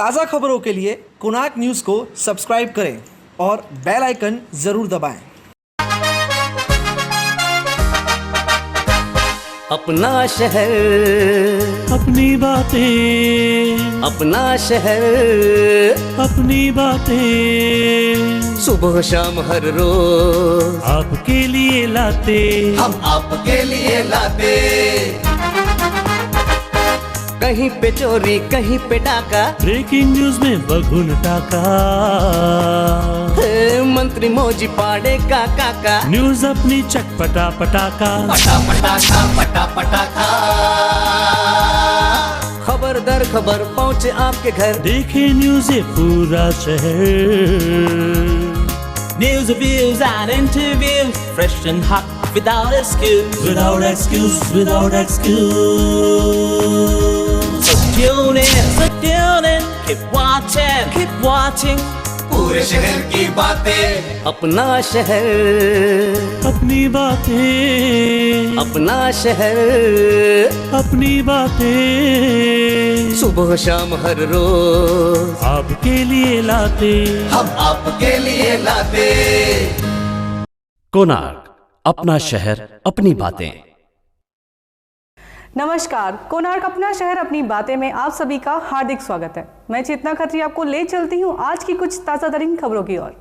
ताज़ा खबरों के लिए कोणार्क न्यूज़ को सब्सक्राइब करें और बेल आइकन ज़रूर दबाएं। अपना शहर, अपनी बातें, अपना शहर, अपनी बातें, सुबह शाम हर रोज आपके लिए लाते, हम आपके लिए लाते। कहीं पे चोरी, कहीं पे डाका, ब्रेकिंग न्यूज में बगुन टाका, मंत्री मौजी पाड़े का काका, न्यूज अपनी चटपटा पटाका, पटा पटाखा पटा पटाखा। खबर दर खबर पहुँचे आपके घर, देखे न्यूज ये पूरा शहर। News, reviews and interviews, fresh and hot, without excuse. Without excuse, without excuse. So tune in, keep watching. पूरे शहर की बातें, अपना शहर, अपनी बातें, अपना शहर, अपनी बातें, सुबह शाम हर रोज आपके लिए लाते, हम आपके लिए लाते। कोणार्क, अपना शहर अपनी बातें। नमस्कार, कोणार्क अपना शहर अपनी बातें में आप सभी का हार्दिक स्वागत है। मैं चेतना खत्री आपको ले चलती हूँ आज की कुछ ताज़ा तरीन खबरों की ओर।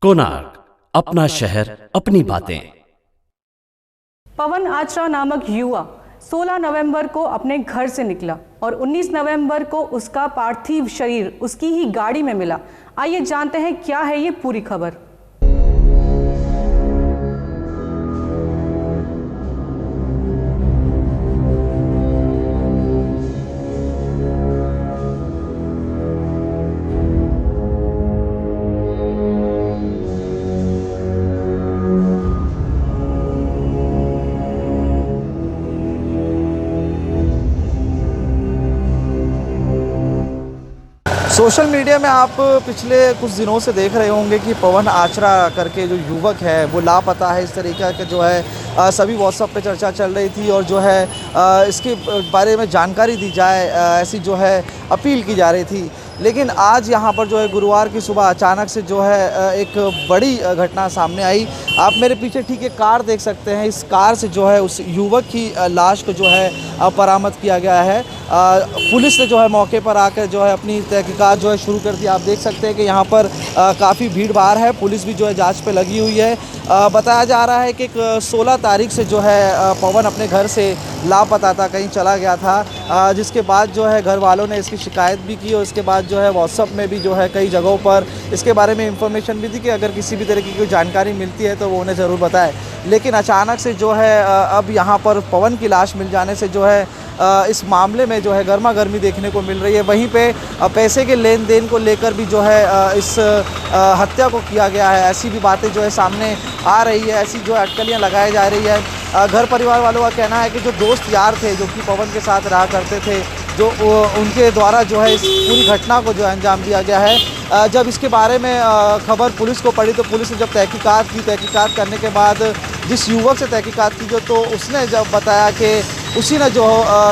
कोणार्क, अपना शहर अपनी बातें। पवन आचरा नामक युवा 16 नवंबर को अपने घर से निकला और 19 नवंबर को उसका पार्थिव शरीर उसकी ही गाड़ी में मिला। आइए जानते हैं क्या है ये पूरी खबर। सोशल मीडिया में आप पिछले कुछ दिनों से देख रहे होंगे कि पवन आचरा करके जो युवक है वो लापता है। इस तरीके के जो है सभी व्हाट्सएप पे चर्चा चल रही थी और जो है इसके बारे में जानकारी दी जाए ऐसी जो है अपील की जा रही थी। लेकिन आज यहाँ पर जो है गुरुवार की सुबह अचानक से जो है एक बड़ी घटना सामने आई। आप मेरे पीछे ठीक एक कार देख सकते हैं। इस कार से जो है उस युवक की लाश को जो है बरामद किया गया है। पुलिस ने जो है मौके पर आकर जो है अपनी तहकीकात जो है शुरू कर दी। आप देख सकते हैं कि यहाँ पर काफ़ी भीड़ भाड़ है। पुलिस भी जो है जांच पे लगी हुई है। बताया जा रहा है कि 16 तारीख से जो है पवन अपने घर से लापता था, कहीं चला गया था, जिसके बाद जो है घर वालों ने इसकी शिकायत भी की और उसके बाद जो है व्हाट्सएप में भी जो है कई जगहों पर इसके बारे में इंफॉर्मेशन भी दी कि अगर किसी भी तरीके की कोई जानकारी मिलती है तो वो उन्हें ज़रूर बताए। लेकिन अचानक से जो है अब यहाँ पर पवन की लाश मिल जाने से जो है इस मामले में जो है गर्मा गर्मी देखने को मिल रही है। वहीं पे पैसे के लेन देन को लेकर भी जो है इस हत्या को किया गया है, ऐसी भी बातें जो है सामने आ रही है। ऐसी जो अटकलियाँ लगाई जा रही है। घर परिवार वालों का कहना है कि जो दोस्त यार थे जो कि पवन के साथ रहा करते थे, जो उनके द्वारा जो है इस पूरी घटना को जो है अंजाम दिया गया है। जब इसके बारे में खबर पुलिस को पड़ी तो पुलिस ने जब तहकीकात की, तहकीकात करने के बाद जिस युवक से तहकीकात की जो तो उसने जब बताया कि उसी ने जो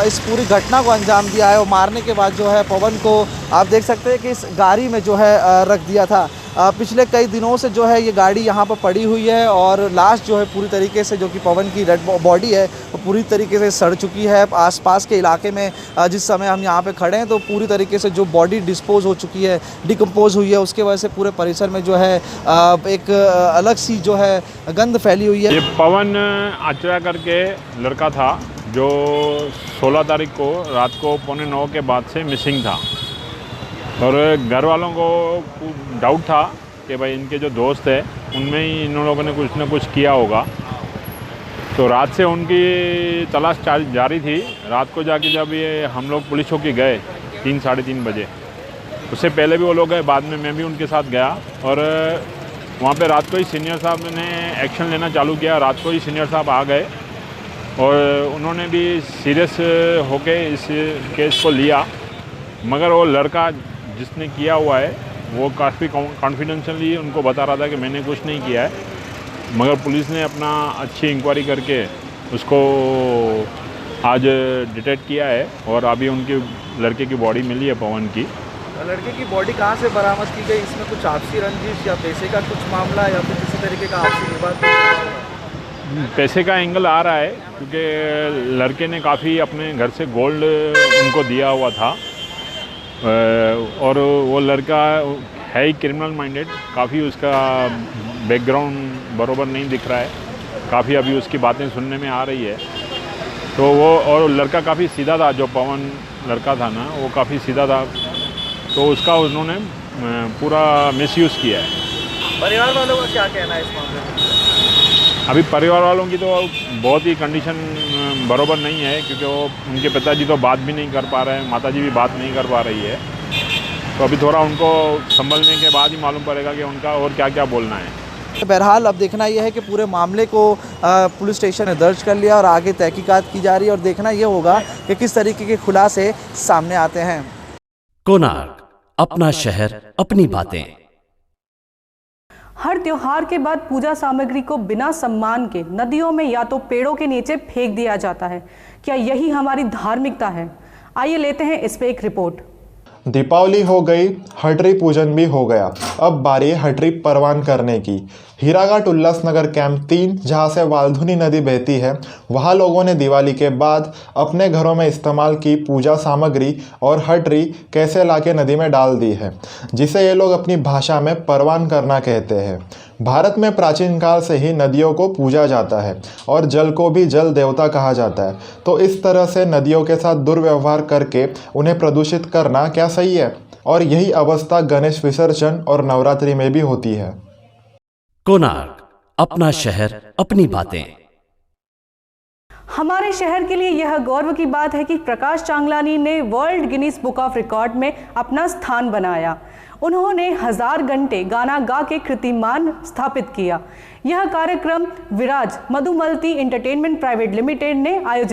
इस पूरी घटना को अंजाम दिया है। और मारने के बाद जो है पवन को आप देख सकते हैं कि इस गाड़ी में जो है रख दिया था। पिछले कई दिनों से जो है ये गाड़ी यहाँ पर पड़ी हुई है और लाश जो है पूरी तरीके से जो कि पवन की डेड बॉडी है वो पूरी तरीके से सड़ चुकी है। आसपास के इलाके में जिस समय हम यहाँ पे खड़े हैं तो पूरी तरीके से जो बॉडी डिस्पोज हो चुकी है, डिकम्पोज हुई है, उसके वजह से पूरे परिसर में जो है एक अलग सी जो है गंध फैली हुई है। ये पवन आचरा करके लड़का था जो 16 तारीख को रात को 8:45 के बाद से मिसिंग था और घर वालों को डाउट था कि भाई इनके जो दोस्त है उनमें ही इन लोगों ने कुछ ना कुछ किया होगा। तो रात से उनकी तलाश जारी थी। रात को जाके जब ये हम लोग पुलिस चौकी गए 3 साढ़े 3 बजे, उससे पहले भी वो लोग गए, बाद में मैं भी उनके साथ गया और वहाँ पे रात को ही सीनियर साहब ने एक्शन लेना चालू किया। रात को ही सीनियर साहब आ गए और उन्होंने भी सीरियस होके इस केस को लिया। मगर वो लड़का जिसने किया हुआ है वो काफ़ी कॉन्फिडेंशियली उनको बता रहा था कि मैंने कुछ नहीं किया है। मगर पुलिस ने अपना अच्छी इंक्वायरी करके उसको आज डिटेक्ट किया है और अभी उनकी लड़के की बॉडी मिली है पवन की। लड़के की बॉडी कहाँ से बरामद की गई? इसमें कुछ आपसी रंजिश या पैसे का कुछ मामला या फिर किसी तरीके का आपसी विवाद? पैसे का एंगल आ रहा है क्योंकि लड़के ने काफ़ी अपने घर से गोल्ड उनको दिया हुआ था और वो लड़का है ही क्रिमिनल माइंडेड, काफ़ी उसका बैकग्राउंड बरोबर नहीं दिख रहा है, काफ़ी अभी उसकी बातें सुनने में आ रही है। तो वो और लड़का काफ़ी सीधा था, जो पवन लड़का था ना वो काफ़ी सीधा था, तो उसका उन्होंने पूरा मिसयूज़ किया है। परिवार वालों का क्या कहना है इस मामले में? अभी परिवार वालों की तो बहुत ही कंडीशन बरोबर नहीं है क्योंकि वो उनके पिताजी तो बात भी नहीं कर पा रहे हैं, माताजी भी बात नहीं कर पा रही है, तो अभी थोड़ा उनको संभलने के बाद ही मालूम पड़ेगा कि उनका और क्या क्या बोलना है। बहरहाल अब देखना यह है कि पूरे मामले को पुलिस स्टेशन ने दर्ज कर लिया और आगे तहकीकात की जा रही है और देखना यह होगा कि किस तरीके के खुलासे सामने आते हैं। कोणार्क, अपना शहर, अपनी बातें। हर त्योहार के बाद पूजा सामग्री को बिना सम्मान के नदियों में या तो पेड़ों के नीचे फेंक दिया जाता है। क्या यही हमारी धार्मिकता है? आइए लेते हैं इस पे एक रिपोर्ट। दीपावली हो गई, हटरी पूजन भी हो गया, अब बारी हटरी परवान करने की। हीराघाट उल्लासनगर कैंप 3 जहां से वाल्धुनी नदी बहती है, वहां लोगों ने दिवाली के बाद अपने घरों में इस्तेमाल की पूजा सामग्री और हटरी कैसे लाके नदी में डाल दी है, जिसे ये लोग अपनी भाषा में परवान करना कहते हैं। भारत में प्राचीन काल से ही नदियों को पूजा जाता है और जल को भी जल देवता कहा जाता है, तो इस तरह से नदियों के साथ दुर्व्यवहार करके उन्हें प्रदूषित करना क्या सही है? और यही अवस्था गणेश विसर्जन और नवरात्रि में भी होती है। कोणार्क, अपना शहर, अपनी बातें। हमारे शहर के लिए यह गौरव की बात है कि प्रकाश चांगलानी ने world Guinness book of record में अपना स्थान बनाया। उन्होंने 1000 घंटे गाना गा के कीर्तिमान स्थापित किया। यह कार्यक्रम विराज मधुमलती एंटरटेनमेंट प्राइवेट लिमिटेड ने आयोजित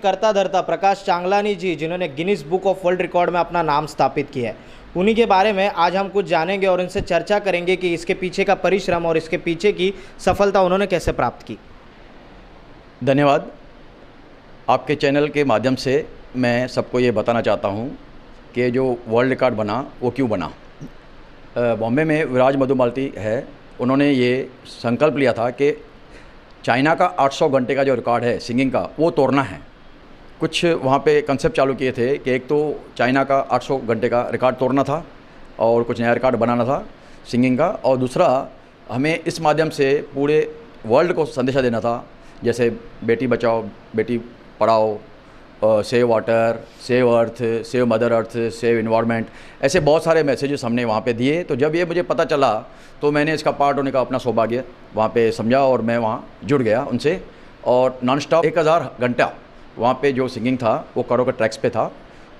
करता धरता प्रकाश चांगलानी जी, जिन्होंने Guinness book of world record में अपना नाम स्थापित किया है, उन्हीं के बारे में आज हम कुछ जानेंगे और उनसे चर्चा करेंगे कि इसके पीछे का परिश्रम और इसके पीछे की सफलता उन्होंने कैसे प्राप्त की। धन्यवाद। आपके चैनल के माध्यम से मैं सबको ये बताना चाहता हूँ कि जो वर्ल्ड रिकॉर्ड बना वो क्यों बना। बॉम्बे में विराज मधुमालती है, उन्होंने ये संकल्प लिया था कि चाइना का 800 घंटे का जो रिकॉर्ड है सिंगिंग का, वो तोड़ना है। कुछ वहाँ पे कंसेप्ट चालू किए थे कि एक तो चाइना का 800 घंटे का रिकॉर्ड तोड़ना था और कुछ नया रिकॉर्ड बनाना था सिंगिंग का, और दूसरा हमें इस माध्यम से पूरे वर्ल्ड को संदेशा देना था, जैसे Beti Bachao Beti Padhao, save water, save earth, save mother earth, save environment, ऐसे बहुत सारे मैसेजेस हमने वहाँ पे दिए। तो जब ये मुझे पता चला तो मैंने इसका पार्ट होने का अपना सौभाग्य वहाँ पे समझा और मैं वहाँ जुड़ गया उनसे, और नॉन स्टॉप 1000 घंटा वहाँ पे जो सिंगिंग था वो करो के ट्रैक्स पे था।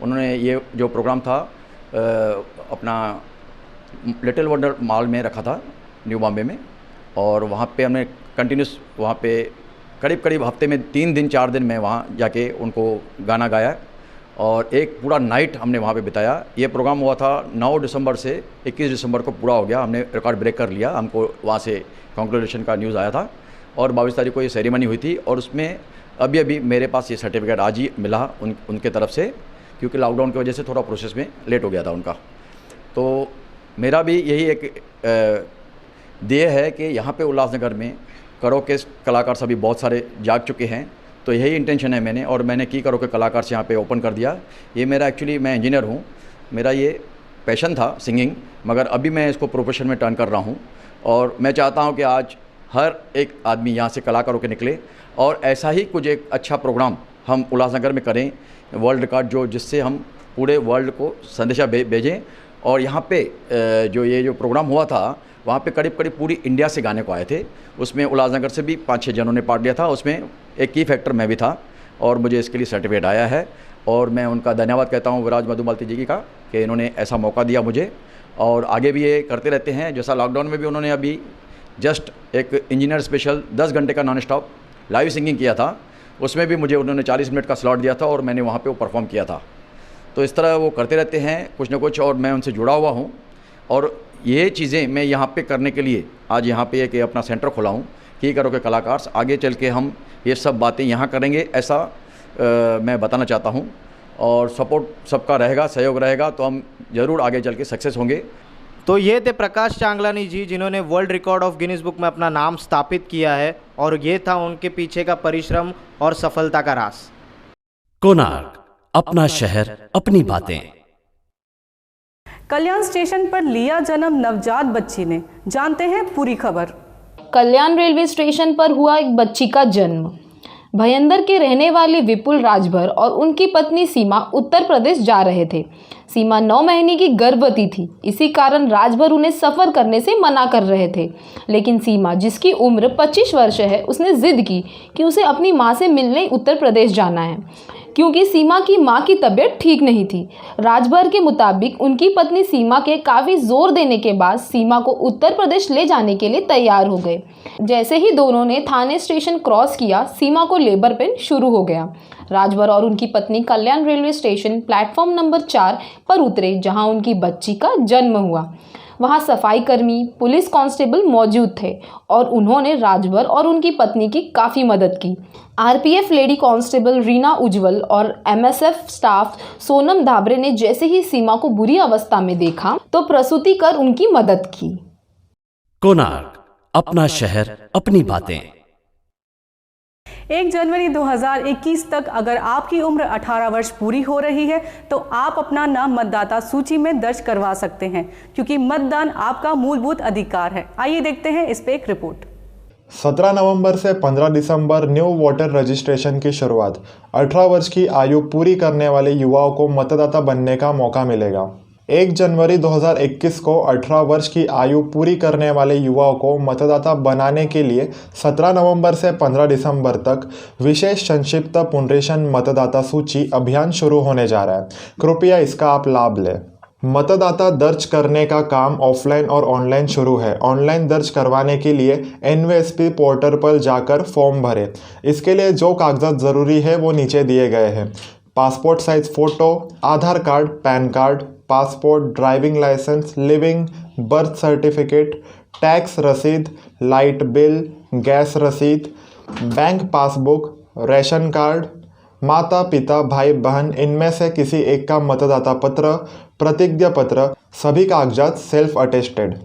उन्होंने ये जो प्रोग्राम था अपना लिटिल वंडर मॉल में रखा था न्यू बॉम्बे में, और वहाँ पे हमने कंटिन्यूस वहाँ पे करीब हफ्ते में 3 दिन 4 दिन में वहाँ जाके उनको गाना गाया और एक पूरा नाइट हमने वहाँ पे बिताया। ये प्रोग्राम हुआ था 9 दिसंबर से 21 दिसंबर को पूरा हो गया, हमने रिकॉर्ड ब्रेक कर लिया। हमको वहाँ से कॉन्ग्रेचुलेशन का न्यूज़ आया था और 22 तारीख को ये सेरेमनी हुई थी, और उसमें अभी मेरे पास ये सर्टिफिकेट आज ही मिला उनके तरफ से, क्योंकि लॉकडाउन की वजह से थोड़ा प्रोसेस में लेट हो गया था उनका। तो मेरा भी यही एक ध्येय है कि यहाँ पे उल्लासनगर में करो के कलाकार सभी बहुत सारे जाग चुके हैं, तो यही इंटेंशन है मैंने, और मैंने की करो के कलाकार से यहाँ पे ओपन कर दिया। ये मेरा एक्चुअली मैं इंजीनियर हूँ, मेरा ये पैशन था सिंगिंग, मगर अभी मैं इसको प्रोफेशन में टर्न कर रहा हूँ, और मैं चाहता हूँ कि आज हर एक आदमी यहाँ से कलाकार होकर निकले और ऐसा ही कुछ एक अच्छा प्रोग्राम हम उल्लासनगर में करें, वर्ल्ड रिकॉर्ड जो, जिससे हम पूरे वर्ल्ड को संदेशा भेजें। और यहाँ पे जो प्रोग्राम हुआ था वहाँ पे करीब करीब पूरी इंडिया से गाने को आए थे। उसमें उल्लासनगर से भी 5-6 जनों ने पार्ट लिया था। उसमें एक की फैक्टर मैं भी था और मुझे इसके लिए सर्टिफिकेट आया है। और मैं उनका धन्यवाद कहता हूँ विराज मधुमालती जी का कि इन्होंने ऐसा मौका दिया मुझे, और आगे भी ये करते रहते हैं। जैसा लॉकडाउन में भी उन्होंने अभी जस्ट एक इंजीनियर स्पेशल 10 घंटे का नॉन स्टॉप लाइव सिंगिंग किया था, उसमें भी मुझे उन्होंने 40 मिनट का स्लॉट दिया था और मैंने वहाँ पे वो परफॉर्म किया था। तो इस तरह वो करते रहते हैं कुछ ना कुछ, और मैं उनसे जुड़ा हुआ हूँ। और ये चीज़ें मैं यहाँ पे करने के लिए आज यहाँ पे एक अपना सेंटर खोला हूँ कि करो के कलाकार आगे चल के हम ये सब बातें यहाँ करेंगे, ऐसा मैं बताना चाहता हूँ। और सपोर्ट सबका रहेगा, सहयोग रहेगा तो हम ज़रूर आगे चल के सक्सेस होंगे। तो ये थे प्रकाश चांगलानी जी, जिन्होंने world record of Guinness book में अपना नाम स्थापित किया है, और ये था उनके पीछे का परिश्रम और सफलता का राज। कोणार्क, अपना शहर अपनी बातें। कल्याण स्टेशन पर लिया जन्म नवजात बच्ची ने, जानते हैं पूरी खबर। कल्याण रेलवे स्टेशन पर हुआ एक बच्ची का जन्म। भयंदर के रहने वाले विपुल राजभर और उनकी पत्नी सीमा उत्तर प्रदेश जा रहे थे। सीमा 9 महीने की गर्भवती थी, इसी कारण राजभर उन्हें सफ़र करने से मना कर रहे थे। लेकिन सीमा, जिसकी उम्र 25 वर्ष है, उसने जिद की कि उसे अपनी मां से मिलने उत्तर प्रदेश जाना है, क्योंकि सीमा की मां की तबीयत ठीक नहीं थी। राजभर के मुताबिक उनकी पत्नी सीमा के काफ़ी जोर देने के बाद सीमा को उत्तर प्रदेश ले जाने के लिए तैयार हो गए। जैसे ही दोनों ने थाने स्टेशन क्रॉस किया, सीमा को लेबर पेन शुरू हो गया। राजभर और उनकी पत्नी कल्याण रेलवे स्टेशन प्लेटफॉर्म नंबर 4 पर उतरे, जहां उनकी बच्ची का जन्म हुआ। वहां सफाई कर्मी, पुलिस कांस्टेबल मौजूद थे और उन्होंने राजभर और उनकी पत्नी की काफ़ी मदद की। आरपीएफ लेडी कांस्टेबल रीना उज्जवल और एमएसएफ स्टाफ सोनम धाबरे ने जैसे ही सीमा को बुरी अवस्था में देखा तो प्रसूति कर उनकी मदद की। कोणार्क, अपना शहर अपनी बातें। 1 जनवरी 2021 तक अगर आपकी उम्र 18 वर्ष पूरी हो रही है तो आप अपना नाम मतदाता सूची में दर्ज करवा सकते हैं, क्योंकि मतदान आपका मूलभूत अधिकार है। आइए देखते हैं इस पे एक रिपोर्ट। 17 नवंबर से 15 दिसंबर न्यू वोटर रजिस्ट्रेशन की शुरुआत। 18 वर्ष की आयु पूरी करने वाले युवाओं को मतदाता बनने का मौका मिलेगा। 1 जनवरी 2021 को 18 वर्ष की आयु पूरी करने वाले युवाओं को मतदाता बनाने के लिए 17 नवंबर से 15 दिसंबर तक विशेष संक्षिप्त पुनरीक्षण मतदाता सूची अभियान शुरू होने जा रहा है। कृपया इसका आप लाभ लें। मतदाता दर्ज करने का काम ऑफलाइन और ऑनलाइन शुरू है। ऑनलाइन दर्ज करवाने के लिए NVSP पोर्टल पर जाकर फॉर्म भरें। इसके लिए जो कागजात ज़रूरी है वो नीचे दिए गए हैं। Passport size photo, Aadhaar card, PAN card, passport, driving licence, living, birth certificate, tax रसीद, लाइट बिल, गैस रसीद, बैंक पासबुक, रेशन कार्ड, माता पिता भाई बहन इनमें से किसी एक का मतदाता पत्र, प्रतिज्ञा पत्र, सभी कागजात सेल्फ अटेस्टेड।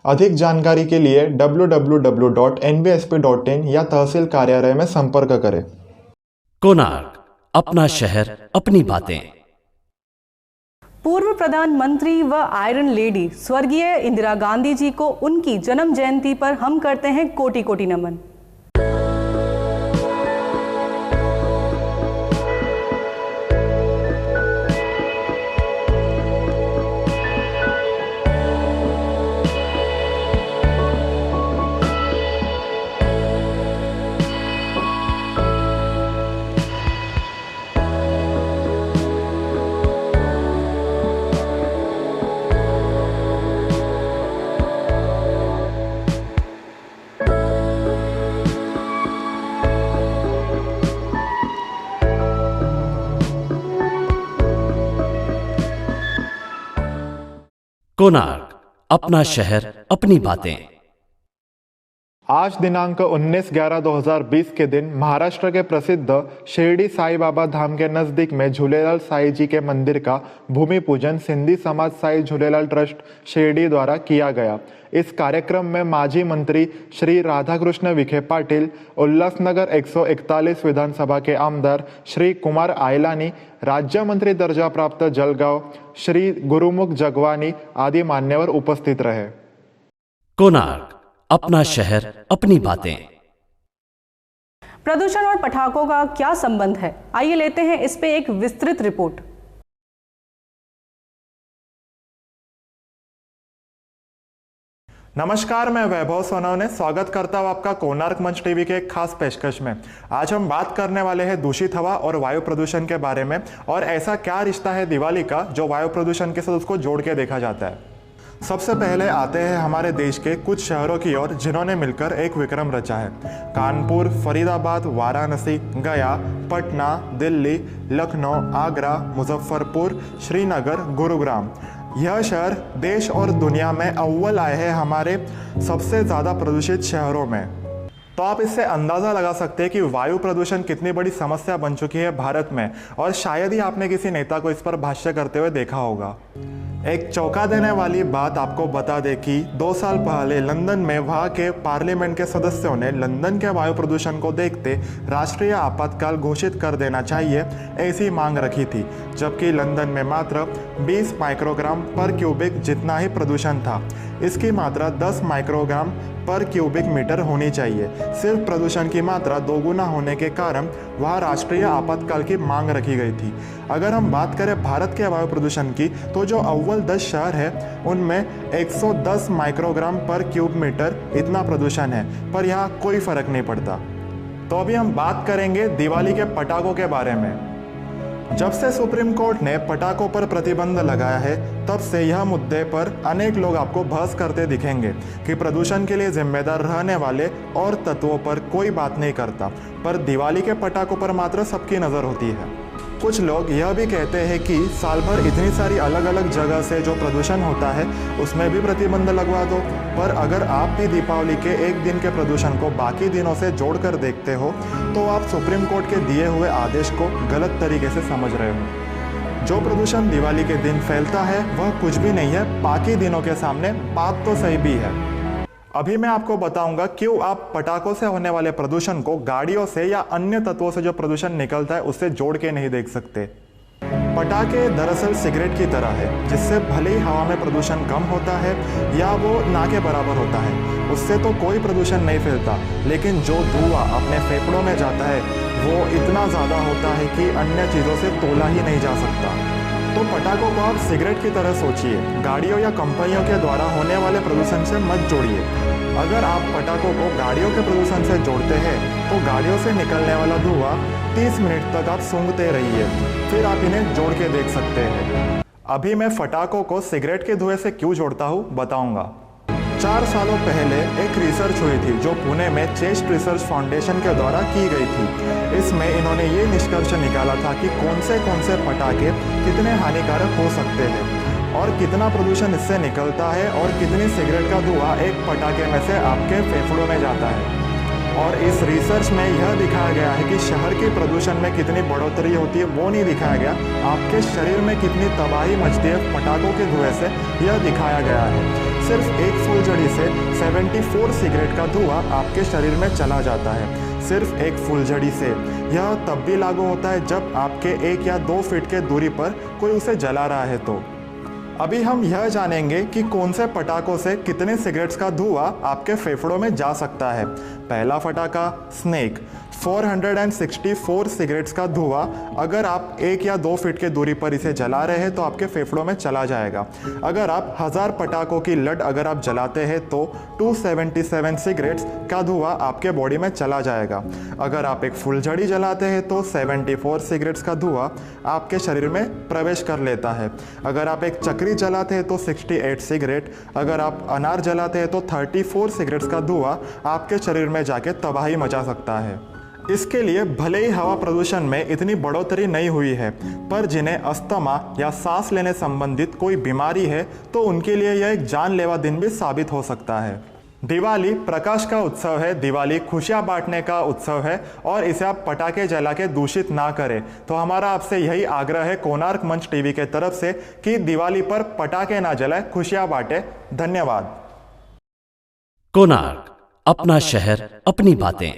अधिक जानकारी के लिए www.nvsp.in या तहसील कार्यालय में संपर्क करें। कोणार्क, अपना शहर अपनी बातें। पूर्व प्रधानमंत्री व आयरन लेडी स्वर्गीय इंदिरा गांधी जी को उनकी जन्म जयंती पर हम करते हैं कोटि कोटि नमन। कोणार्क, अपना शहर अपनी बातें। आज दिनांक 19/11/2020 के दिन महाराष्ट्र के प्रसिद्ध शिरडी साई बाबा धाम के नज़दीक में झूलेलाल साई जी के मंदिर का भूमि पूजन सिंधी समाज साई झूलेलाल ट्रस्ट शिरडी द्वारा किया गया। इस कार्यक्रम में माजी मंत्री श्री राधाकृष्ण विखे पाटिल, उल्लासनगर 141 विधानसभा के आमदार श्री कुमार आयलानी, राज्य मंत्री दर्जा प्राप्त जलगांव श्री गुरुमुख जगवानी आदि मान्यवर उपस्थित रहे। कोणार्क, अपना शहर अपनी बातें। प्रदूषण और पटाखों का क्या संबंध है? आइए लेते हैं इस पे एक विस्तृत रिपोर्ट। नमस्कार, मैं वैभव सोनवने स्वागत करता हूँ आपका कोणार्क मंच टीवी के एक खास पेशकश में। आज हम बात करने वाले हैं दूषित हवा और वायु प्रदूषण के बारे में, और ऐसा क्या रिश्ता है दिवाली का जो वायु प्रदूषण के साथ उसको जोड़ के देखा जाता है। सबसे पहले आते हैं हमारे देश के कुछ शहरों की ओर जिन्होंने मिलकर एक विक्रम रचा है। कानपुर, फरीदाबाद, वाराणसी, गया, पटना, दिल्ली, लखनऊ, आगरा, मुजफ्फरपुर, श्रीनगर, गुरुग्राम। यह शहर देश और दुनिया में अव्वल आए हैं हमारे सबसे ज़्यादा प्रदूषित शहरों में। तो आप इससे अंदाज़ा लगा सकते हैं कि वायु प्रदूषण कितनी बड़ी समस्या बन चुकी है भारत में, और शायद ही आपने किसी नेता को इस पर भाष्य करते हुए देखा होगा। एक चौंका देने वाली बात आपको बता दें कि 2 साल पहले लंदन में वहाँ के पार्लियामेंट के सदस्यों ने लंदन के वायु प्रदूषण को देखते राष्ट्रीय आपातकाल घोषित कर देना चाहिए, ऐसी मांग रखी थी, जबकि लंदन में मात्र 20 माइक्रोग्राम पर क्यूबिक जितना ही प्रदूषण था। इसकी मात्रा 10 माइक्रोग्राम पर क्यूबिक मीटर होनी चाहिए। सिर्फ प्रदूषण की मात्रा दोगुना होने के कारण वहाँ राष्ट्रीय आपातकाल की मांग रखी गई थी। अगर हम बात करें भारत के वायु प्रदूषण की, तो जो अव्वल 10 शहर है उनमें 110 माइक्रोग्राम पर क्यूब मीटर इतना प्रदूषण है, पर यहाँ कोई फर्क नहीं पड़ता। तो अभी हम बात करेंगे दिवाली के पटाखों के बारे में। जब से सुप्रीम कोर्ट ने पटाखों पर प्रतिबंध लगाया है, तब से यह मुद्दे पर अनेक लोग आपको बहस करते दिखेंगे कि प्रदूषण के लिए जिम्मेदार रहने वाले और तत्वों पर कोई बात नहीं करता, पर दिवाली के पटाखों पर मात्र सबकी नज़र होती है। कुछ लोग यह भी कहते हैं कि साल भर इतनी सारी अलग अलग जगह से जो प्रदूषण होता है उसमें भी प्रतिबंध लगवा दो। पर अगर आप भी दीपावली के एक दिन के प्रदूषण को बाकी दिनों से जोड़कर देखते हो, तो आप सुप्रीम कोर्ट के दिए हुए आदेश को गलत तरीके से समझ रहे हो। जो प्रदूषण दिवाली के दिन फैलता है वह कुछ भी नहीं है, बाकी दिनों के सामने बात तो सही भी है। अभी मैं आपको बताऊंगा क्यों आप पटाखों से होने वाले प्रदूषण को गाड़ियों से या अन्य तत्वों से जो प्रदूषण निकलता है उससे जोड़ के नहीं देख सकते। पटाखे दरअसल सिगरेट की तरह है, जिससे भले ही हवा में प्रदूषण कम होता है या वो ना के बराबर होता है, उससे तो कोई प्रदूषण नहीं फैलता, लेकिन जो धुआं अपने फेफड़ों में जाता है वो इतना ज़्यादा होता है कि अन्य चीज़ों से तोला ही नहीं जा सकता। तो पटाखों को आप सिगरेट की तरह सोचिए, गाड़ियों या कंपनियों के द्वारा होने वाले प्रदूषण से मत जोड़िए। अगर आप पटाखों को गाड़ियों के प्रदूषण से जोड़ते हैं तो गाड़ियों से निकलने वाला धुआं 30 मिनट तक आप सूंघते रहिए, फिर आप इन्हें जोड़ के देख सकते हैं। अभी मैं पटाखों को सिगरेट के धुएं से क्यों जोड़ता हूँ बताऊँगा। 4 सालों पहले एक रिसर्च हुई थी जो पुणे में चेस्ट रिसर्च फाउंडेशन के द्वारा की गई थी। इसमें इन्होंने ये निष्कर्ष निकाला था कि कौन से पटाखे कितने हानिकारक हो सकते हैं और कितना प्रदूषण इससे निकलता है, और कितनी सिगरेट का धुआं एक पटाखे में से आपके फेफड़ों में जाता है। और इस रिसर्च में यह दिखाया गया है कि शहर के प्रदूषण में कितनी बढ़ोतरी होती है वो नहीं दिखाया गया, आपके शरीर में कितनी तबाही मचती है पटाखों के धुएं से यह दिखाया गया है। सिर्फ एक फुलझड़ी से 74 सिगरेट का धुआं आपके शरीर में चला जाता है, सिर्फ एक फुलझड़ी से। यह तब भी लागू होता है जब आपके 1 या 2 फीट के दूरी पर कोई उसे जला रहा है। तो अभी हम यह जानेंगे कि कौन से पटाखों से कितने सिगरेट्स का धुआं आपके फेफड़ों में जा सकता है। पहला पटाखा स्नेक, 464 सिगरेट्स का धुआं अगर आप 1 या 2 फीट के दूरी पर इसे जला रहे हैं तो आपके फेफड़ों में चला जाएगा। अगर आप 1000 पटाखों की लड़ अगर आप जलाते हैं तो 277 सिगरेट्स का धुआं आपके बॉडी में चला जाएगा। अगर आप एक फुलझड़ी जलाते हैं तो 74 सिगरेट्स का धुआं आपके शरीर में प्रवेश कर लेता है। अगर आप एक चक्री जलाते हैं तो 68 सिगरेट, अगर आप अनार जलाते हैं तो 34 सिगरेट्स का धुआं आपके शरीर में जाके तबाही मचा सकता है। इसके लिए भले ही हवा प्रदूषण में इतनी बढ़ोतरी नहीं हुई है, पर जिन्हें अस्थमा या सांस लेने संबंधित कोई बीमारी है तो उनके लिए यह एक जानलेवा दिन भी साबित हो सकता है। दिवाली प्रकाश का उत्सव है, दिवाली खुशियां बांटने का उत्सव है, और इसे आप पटाखे जला के दूषित ना करें। तो हमारा आपसे यही आग्रह है कोणार्क मंच टीवी के तरफ से कि दिवाली पर पटाखे ना जलाएं, खुशियां बांटें। धन्यवाद। कोणार्क, अपना शहर अपनी बातें।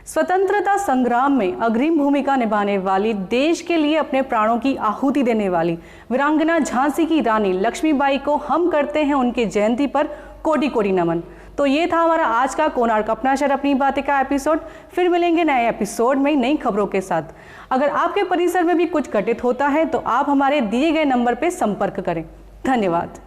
स्वतंत्रता संग्राम में अग्रिम भूमिका निभाने वाली, देश के लिए अपने प्राणों की आहुति देने वाली वीरांगना झांसी की रानी लक्ष्मीबाई को हम करते हैं उनकी जयंती पर कोटि कोटि नमन। तो ये था हमारा आज का कोणार्क अपना शहर अपनी बातें का एपिसोड। फिर मिलेंगे नए एपिसोड में नई खबरों के साथ। अगर आपके परिसर में भी कुछ घटित होता है तो आप हमारे दिए गए नंबर पर संपर्क करें। धन्यवाद।